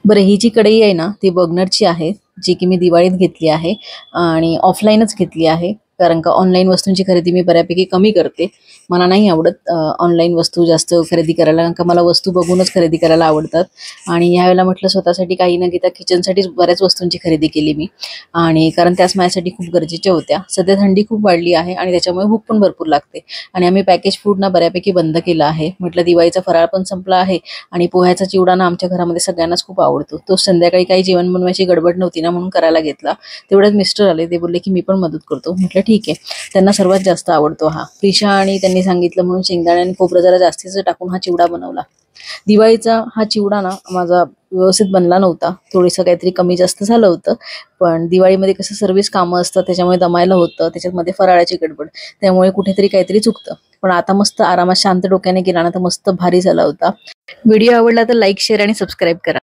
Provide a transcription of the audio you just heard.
बरं, ही जी कढई आहे ना, ती बर्नरची आहे, जी की मी दिवाळीत घेतली आहे आणि ऑफलाईनच घेतली आहे. कारण का ऑनलाईन वस्तूंची खरेदी मी बऱ्यापैकी कमी करते. मला नाही आवडत ऑनलाईन वस्तू जास्त खरेदी करायला, कारण का मला वस्तू बघूनच खरेदी करायला आवडतात. आणि ह्यावेळेला म्हटलं स्वतःसाठी काही न घेता किचनसाठीच बऱ्याच वस्तूंची खरेदी केली मी. आणि कारण त्याच माझ्यासाठी खूप गरजेच्या होत्या. सध्या थंडी खूप वाढली आहे आणि त्याच्यामुळे भूक पण भरपूर लागते. आणि आम्ही पॅकेज फूड ना बऱ्यापैकी बंद केलं आहे. म्हटलं दिवाळीचा फराळ पण संपला आहे आणि पोह्याचा चिवडा ना आमच्या घरामध्ये सगळ्यांनाच खूप आवडतो. तो संध्याकाळी काही जेवण बनवायची गडबड नव्हती ना, म्हणून करायला घेतला. तेवढ्यात मिस्टर आले, ते बोलले की मी पण मदत करतो. म्हटलं ठीक आहे. त्यांना सर्वात जास्त आवडतो हा प्रिशा, आणि त्यांनी सांगितलं म्हणून शेंगदाणे आणि खोबरं जरा जास्तीचं टाकून हा चिवडा बनवला. दिवाळीचा हा चिवडा ना माझा व्यवस्थित बनला नव्हता, थोडंसं काहीतरी कमी जास्त झालं होतं. पण दिवाळीमध्ये कसं सर्व्हिस कामं असतात, त्याच्यामुळे दमायला होतं, त्याच्यामध्ये फराळाची गडबड, त्यामुळे कुठेतरी काहीतरी चुकतं. पण आता मस्त आरामात शांत डोक्याने गेला ना, तर मस्त भारी झाला होता. व्हिडिओ आवडला तर लाईक, शेअर आणि सबस्क्राईब करा.